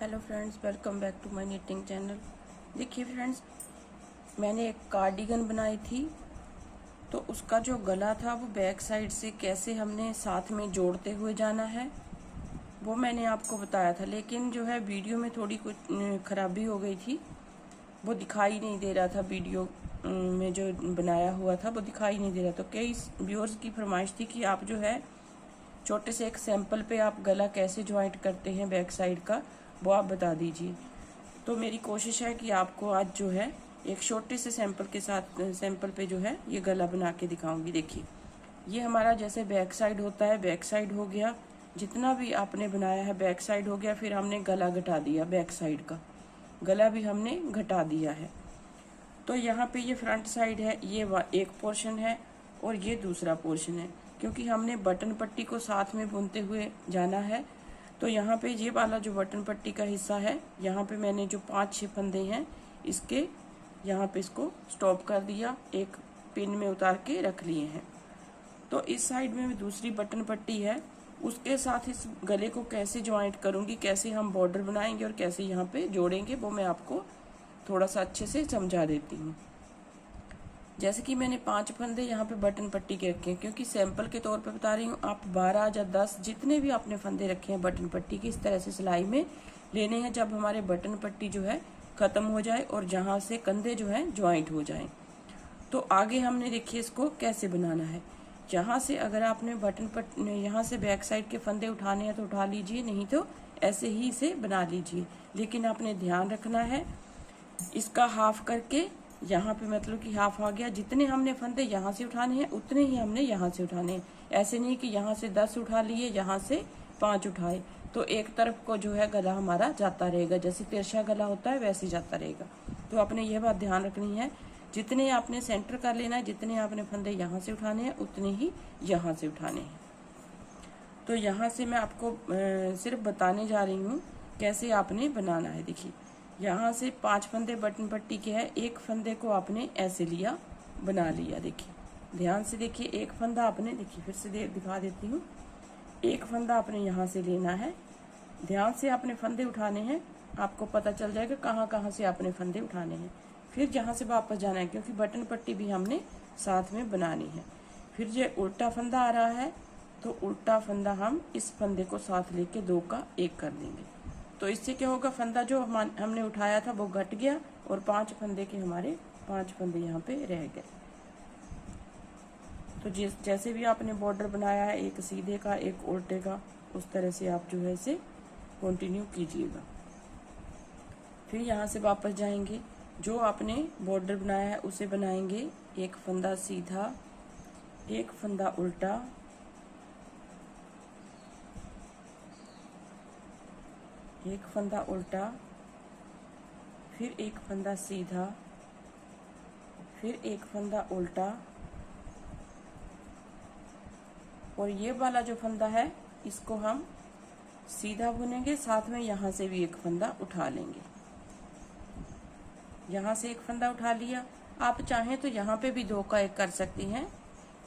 Hello friends, welcome back to my knitting channel. देखिए friends, मैंने एक कार्डिगन बनाई थी, तो उसका जो गला था वो बैक साइड से कैसे हमने साथ में जोड़ते हुए जाना है वो मैंने आपको बताया था। लेकिन जो है वीडियो में थोड़ी कुछ खराबी हो गई थी, वो दिखाई नहीं दे रहा था। वीडियो में जो बनाया हुआ था वो दिखाई नहीं दे रहा। तो कई व्यूअर्स की फरमाइश थी कि आप जो है छोटे से एक सैंपल पे आप गला कैसे ज्वाइंट करते हैं बैक साइड का, वो आप बता दीजिए। तो मेरी कोशिश है कि आपको आज जो है एक छोटे से सैंपल पे जो है ये गला बना के दिखाऊंगी। देखिए, ये हमारा जैसे बैक साइड होता है, बैक साइड हो गया, जितना भी आपने बनाया है बैक साइड हो गया। फिर हमने गला घटा दिया, बैक साइड का गला भी हमने घटा दिया है। तो यहाँ पे ये फ्रंट साइड है, ये एक पोर्शन है और ये दूसरा पोर्शन है। क्योंकि हमने बटन पट्टी को साथ में बुनते हुए जाना है, तो यहाँ पे ये वाला जो बटन पट्टी का हिस्सा है, यहाँ पे मैंने जो 5-6 फंदे हैं इसके यहाँ पे इसको स्टॉप कर दिया, एक पिन में उतार के रख लिए हैं। तो इस साइड में भी दूसरी बटन पट्टी है, उसके साथ इस गले को कैसे ज्वाइंट करूंगी, कैसे हम बॉर्डर बनाएंगे और कैसे यहाँ पे जोड़ेंगे, वो मैं आपको थोड़ा सा अच्छे से समझा देती हूँ। जैसे कि मैंने 5 फंदे यहाँ पे बटन पट्टी के रखे हैं, क्योंकि सैंपल के तौर पे बता रही हूँ। आप 12 या 10 जितने भी आपने फंदे रखे हैं बटन पट्टी के, इस तरह से सिलाई में लेने हैं जब हमारे बटन पट्टी जो है खत्म हो जाए और जहाँ से कंधे जो है ज्वाइंट हो जाए। तो आगे हमने देखिए इसको कैसे बनाना है। यहाँ से अगर आपने बटन पट्टी यहाँ से बैक साइड के फंदे उठाने हैं तो उठा लीजिए, नहीं तो ऐसे ही इसे बना लीजिए। लेकिन आपने ध्यान रखना है, इसका हाफ करके यहाँ पे मतलब कि हाफ आ गया। जितने हमने फंदे यहाँ से उठाने हैं उतने ही हमने यहाँ से उठाने हैं। ऐसे नहीं कि यहाँ से 10 उठा लिए, यहाँ से 5 उठाए, तो एक तरफ को जो है गला हमारा जाता रहेगा, जैसे तिरछा गला होता है वैसे जाता रहेगा। तो आपने यह बात ध्यान रखनी है, जितने आपने सेंटर कर लेना है, जितने आपने फंदे यहाँ से उठाने हैं उतने ही यहाँ से उठाने हैं। तो यहाँ से मैं आपको सिर्फ बताने जा रही हूँ कैसे आपने बनाना है। देखिए, यहाँ से 5 फंदे बटन पट्टी के हैं, एक फंदे को आपने ऐसे लिया, बना लिया। देखिए ध्यान से देखिए, एक फंदा आपने, देखिए फिर से दिखा देती हूँ, एक फंदा आपने यहाँ से लेना है। ध्यान से आपने फंदे उठाने हैं, आपको पता चल जाएगा कहाँ कहाँ से आपने फंदे उठाने हैं। फिर यहाँ से वापस जाना है, क्योंकि बटन पट्टी भी हमने साथ में बनानी है। फिर जो उल्टा फंदा आ रहा है, तो उल्टा फंदा हम इस फंदे को साथ लेके 2 का 1 कर देंगे। तो इससे क्या होगा, फंदा जो हमने उठाया था वो घट गया और 5 फंदे के हमारे 5 फंदे यहाँ पे रह गए। तो जैसे भी आपने बॉर्डर बनाया है, एक सीधे का एक उल्टे का, उस तरह से आप जो है इसे कंटिन्यू कीजिएगा। फिर यहाँ से वापस जाएंगे, जो आपने बॉर्डर बनाया है उसे बनाएंगे। एक फंदा सीधा, एक फंदा उल्टा, एक फंदा उल्टा, फिर एक फंदा सीधा, फिर एक फंदा उल्टा, और ये वाला जो फंदा है इसको हम सीधा बुनेंगे, साथ में यहाँ से भी एक फंदा उठा लेंगे। यहाँ से एक फंदा उठा लिया, आप चाहें तो यहाँ पे भी 2 का 1 कर सकती हैं,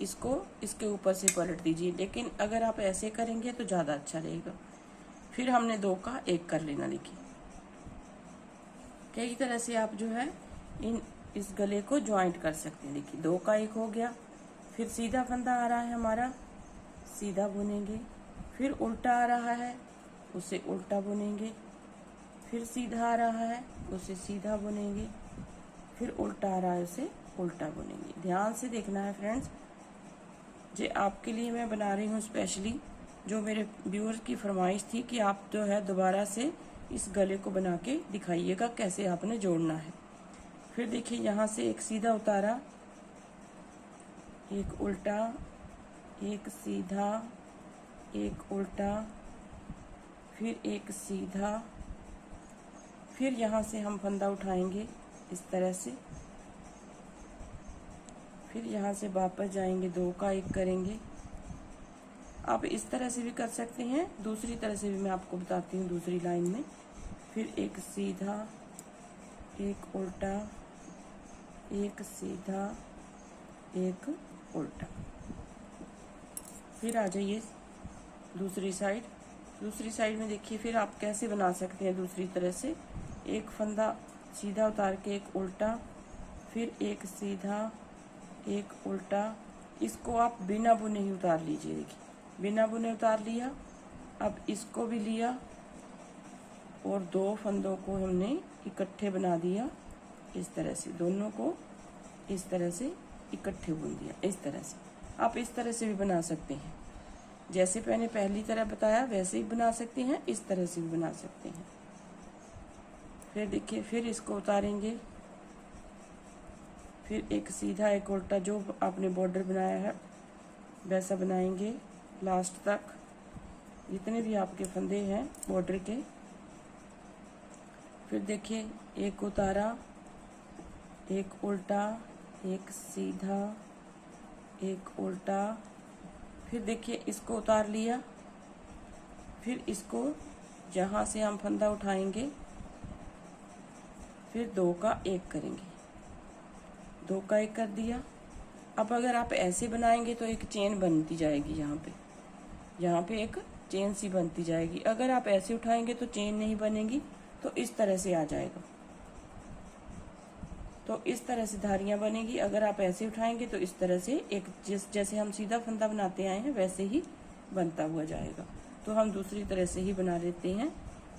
इसको इसके ऊपर से पलट दीजिए, लेकिन अगर आप ऐसे करेंगे तो ज़्यादा अच्छा रहेगा। फिर हमने 2 का 1 कर लेना। देखिए कई तरह से आप जो है इस गले को ज्वाइंट कर सकते हैं। देखिए 2 का 1 हो गया। फिर सीधा फंदा आ रहा है हमारा, सीधा बुनेंगे। फिर उल्टा आ रहा है, उसे उल्टा बुनेंगे। फिर सीधा आ रहा है, उसे सीधा बुनेंगे। फिर उल्टा आ रहा है, उसे उल्टा बुनेंगे। ध्यान से देखना है फ्रेंड्स, जो आपके लिए मैं बना रही हूँ स्पेशली, जो मेरे व्यूअर्स की फरमाइश थी कि आप जो है दोबारा से इस गले को बना के दिखाइएगा कैसे आपने जोड़ना है। फिर देखिए, यहाँ से एक सीधा उतारा, एक उल्टा, एक सीधा, एक उल्टा, फिर एक सीधा। फिर यहाँ से हम फंदा उठाएंगे इस तरह से, फिर यहाँ से वापस जाएंगे, 2 का 1 करेंगे। आप इस तरह से भी कर सकते हैं, दूसरी तरह से भी मैं आपको बताती हूँ दूसरी लाइन में। फिर एक सीधा, एक उल्टा, एक सीधा, एक उल्टा। फिर आ जाइए दूसरी साइड, दूसरी साइड में देखिए फिर आप कैसे बना सकते हैं दूसरी तरह से। एक फंदा सीधा उतार के एक उल्टा, फिर एक सीधा, एक उल्टा। इसको आप बिना बुने ही उतार लीजिए। देखिए बिना बुने उतार लिया। अब इसको भी लिया और दो फंदों को हमने इकट्ठे बना दिया इस तरह से, दोनों को इस तरह से इकट्ठे बुन दिया। इस तरह से आप इस तरह से भी बना सकते हैं, जैसे मैंने पहली तरह बताया वैसे ही बना सकते हैं, इस तरह से भी बना सकते हैं। फिर देखिए फिर इसको उतारेंगे, फिर एक सीधा एक उल्टा, जो आपने बॉर्डर बनाया है वैसा बनाएंगे लास्ट तक, जितने भी आपके फंदे हैं बॉर्डर के। फिर देखिए एक उतारा, एक उल्टा, एक सीधा, एक उल्टा। फिर देखिए इसको उतार लिया, फिर इसको जहाँ से हम फंदा उठाएंगे फिर दो का एक करेंगे, दो का एक कर दिया। अब अगर आप ऐसे बनाएंगे तो एक चेन बनती जाएगी, यहाँ पे एक चेन सी बनती जाएगी। अगर आप ऐसे उठाएंगे तो चेन नहीं बनेगी, तो इस तरह से आ जाएगा। तो इस तरह से धारियां बनेगी। अगर आप ऐसे उठाएंगे तो इस तरह से एक जैसे हम सीधा फंदा बनाते आए हैं वैसे ही बनता हुआ जाएगा। तो हम दूसरी तरह से ही बना लेते हैं,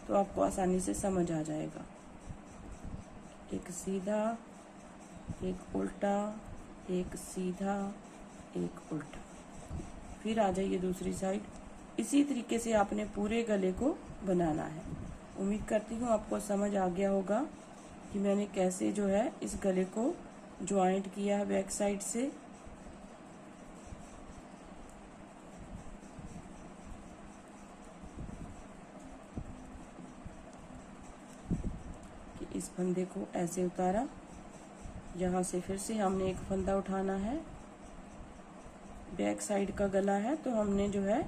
तो आपको आसानी से समझ आ जाएगा। एक सीधा, एक उल्टा, एक सीधा, एक उल्टा। फिर आ जाइए दूसरी साइड। इसी तरीके से आपने पूरे गले को बनाना है। उम्मीद करती हूँ आपको समझ आ गया होगा कि मैंने कैसे जो है इस गले को ज्वाइंट किया है बैक साइड से। कि इस फंदे को ऐसे उतारा, यहाँ से फिर से हमने एक फंदा उठाना है। बैक साइड का गला है तो हमने जो है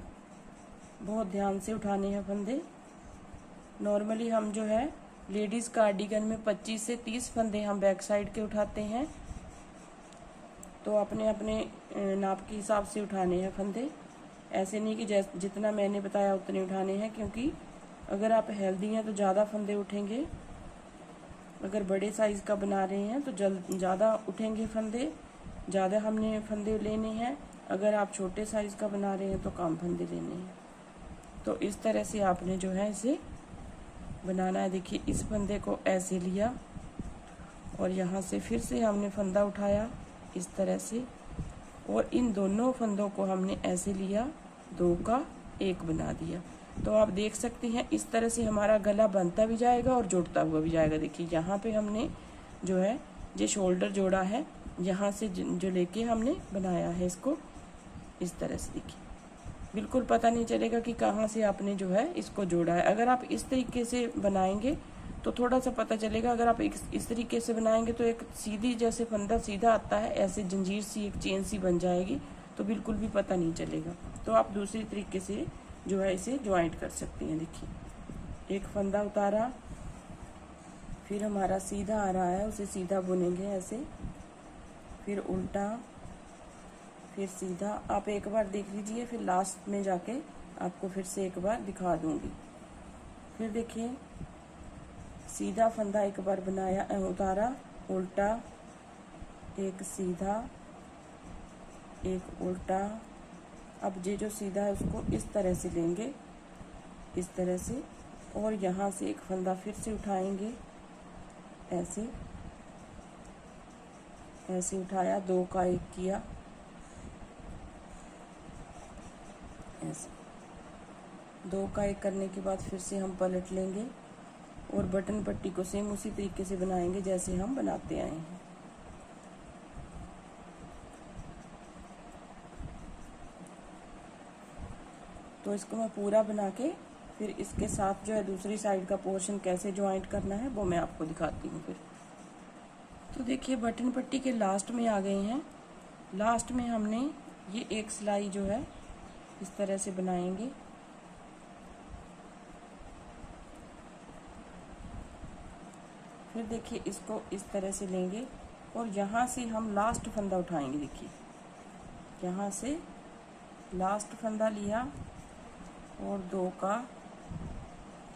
बहुत ध्यान से उठाने हैं फंदे। नॉर्मली हम जो है लेडीज़ कार्डिगन में 25 से 30 फंदे हम बैक साइड के उठाते हैं, तो अपने अपने नाप के हिसाब से उठाने हैं फंदे। ऐसे नहीं कि जितना मैंने बताया उतने उठाने हैं, क्योंकि अगर आप हेल्दी हैं तो ज़्यादा फंदे उठेंगे। अगर बड़े साइज़ का बना रहे हैं तो ज़्यादा उठेंगे फंदे, ज़्यादा हमने फंदे लेने हैं। अगर आप छोटे साइज़ का बना रहे हैं तो कम फंदे लेने हैं। तो इस तरह से आपने जो है इसे बनाना है। देखिए इस फंदे को ऐसे लिया और यहाँ से फिर से हमने फंदा उठाया इस तरह से, और इन दोनों फंदों को हमने ऐसे लिया, दो का एक बना दिया। तो आप देख सकते हैं इस तरह से हमारा गला बनता भी जाएगा और जुड़ता हुआ भी जाएगा। देखिए यहाँ पे हमने जो है ये शोल्डर जोड़ा है, यहाँ से जो लेके हमने बनाया है इसको इस तरह से। देखिए बिल्कुल पता नहीं चलेगा कि कहाँ से आपने जो है इसको जोड़ा है। अगर आप इस तरीके से बनाएंगे तो थोड़ा सा पता चलेगा। अगर आप इस तरीके से बनाएंगे तो एक सीधी जैसे फंदा सीधा आता है, ऐसे जंजीर सी एक चेन सी बन जाएगी, तो बिल्कुल भी पता नहीं चलेगा। तो आप दूसरी तरीके से जो है इसे ज्वाइंट कर सकते हैं। देखिए एक फंदा उतारा, फिर हमारा सीधा आ रहा है उसे सीधा बुनेंगे ऐसे, फिर उल्टा, फिर सीधा। आप एक बार देख लीजिए, फिर लास्ट में जाके आपको फिर से एक बार दिखा दूंगी। फिर देखिए सीधा फंदा एक बार बनाया, उतारा, उल्टा, एक सीधा, एक उल्टा। अब ये जो सीधा है उसको इस तरह से लेंगे, इस तरह से, और यहाँ से एक फंदा फिर से उठाएंगे ऐसे, ऐसे उठाया, दो का एक किया ऐसे। दो का एक करने के बाद फिर से हम पलट लेंगे और बटन पट्टी को सेम उसी तरीके से बनाएंगे जैसे हम बनाते आए हैं। तो इसको मैं पूरा बना के फिर इसके साथ जो है दूसरी साइड का पोर्शन कैसे ज्वाइंट करना है वो मैं आपको दिखाती हूँ फिर। तो देखिए बटन पट्टी के लास्ट में आ गए हैं। लास्ट में हमने ये एक सिलाई जो है इस तरह से बनाएंगे। फिर देखिए इसको इस तरह से लेंगे और यहाँ से हम लास्ट फंदा उठाएंगे। देखिए यहाँ से लास्ट फंदा लिया और दो का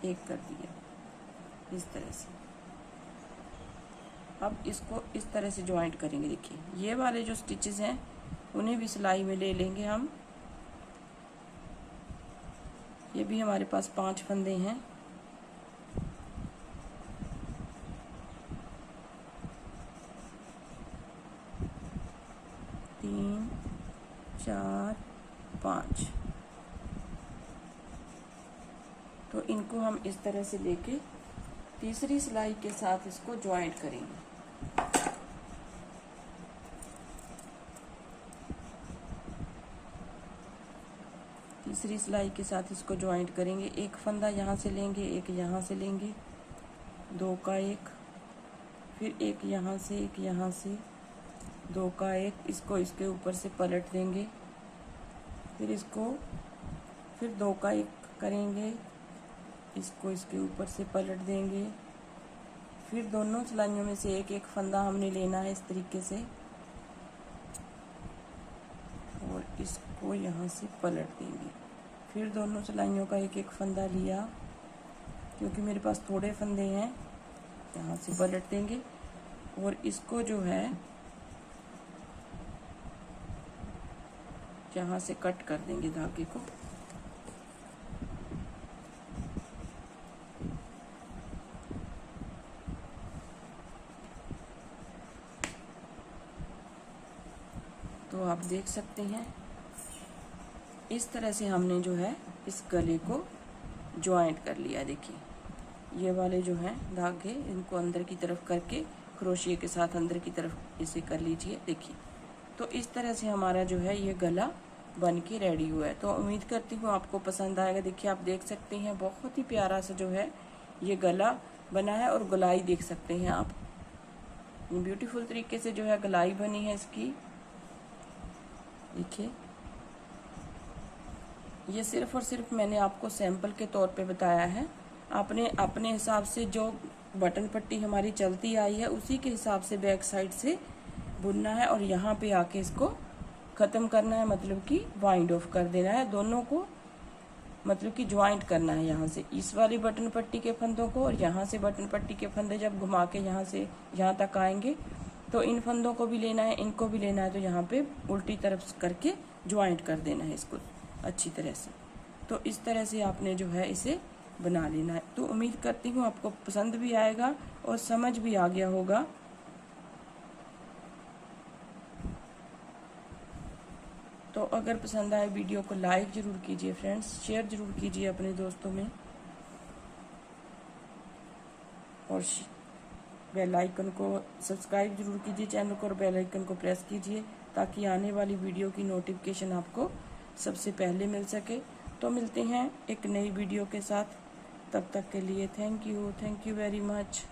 एक कर दिया इस तरह से। अब इसको इस तरह से ज्वाइंट करेंगे। देखिए ये वाले जो स्टिचेस हैं उन्हें भी सिलाई में ले लेंगे हम। ये भी हमारे पास 5 फंदे हैं। तीन, 4, 5। तो इनको हम इस तरह से लेके तीसरी सिलाई के साथ इसको ज्वाइंट करेंगे। तीसरी सिलाई के साथ इसको ज्वाइंट करेंगे। एक फंदा यहाँ से लेंगे, एक यहाँ से लेंगे, 2 का 1, फिर एक यहाँ से, एक यहाँ से, 2 का 1। इसको इसके ऊपर से पलट देंगे, फिर इसको फिर 2 का 1 करेंगे, इसको इसके ऊपर से पलट देंगे। फिर दोनों सिलाइयों में से एक एक फंदा हमने लेना है इस तरीके से, और इसको यहाँ से पलट देंगे। फिर दोनों सिलाइयों का एक एक फंदा लिया, क्योंकि मेरे पास थोड़े फंदे हैं, यहाँ से पलट देंगे और इसको जो है यहाँ से कट कर देंगे धागे को। तो आप देख सकते हैं इस तरह से हमने जो है इस गले को ज्वाइंट कर लिया। देखिए ये वाले जो हैं धागे, इनको अंदर की तरफ करके क्रोशिया के साथ अंदर की तरफ इसे कर लीजिए। देखिए तो इस तरह से हमारा जो है ये गला बन के रेडी हुआ है। तो उम्मीद करती हूँ आपको पसंद आएगा। देखिए आप देख सकते हैं बहुत ही प्यारा सा जो है ये गला बना है, और गलाई देख सकते हैं आप, ब्यूटीफुल तरीके से जो है गलाई बनी है इसकी। देखिए ये सिर्फ और सिर्फ मैंने आपको सैंपल के तौर पे बताया है। आपने अपने हिसाब से जो बटन पट्टी हमारी चलती आई है उसी के हिसाब से बैक साइड से बुनना है, और यहाँ पे आके इसको ख़त्म करना है, मतलब कि वाइंड ऑफ कर देना है दोनों को, मतलब कि ज्वाइंट करना है यहाँ से इस वाली बटन पट्टी के फंदों को, और यहाँ से बटन पट्टी के फंदे जब घुमा के यहाँ से यहाँ तक आएंगे तो इन फंदों को भी लेना है, इनको भी लेना है, तो यहाँ पे उल्टी तरफ करके ज्वाइंट कर देना है इसको अच्छी तरह से। तो इस तरह से आपने जो है इसे बना लेना है। तो उम्मीद करती हूँ आपको पसंद भी आएगा और समझ भी आ गया होगा। तो अगर पसंद आए वीडियो को लाइक ज़रूर कीजिए फ्रेंड्स, शेयर ज़रूर कीजिए अपने दोस्तों में, और बेल आइकन को सब्सक्राइब जरूर कीजिए चैनल को, और बेल आइकन को प्रेस कीजिए ताकि आने वाली वीडियो की नोटिफिकेशन आपको सबसे पहले मिल सके। तो मिलते हैं एक नई वीडियो के साथ, तब तक के लिए थैंक यू वेरी मच।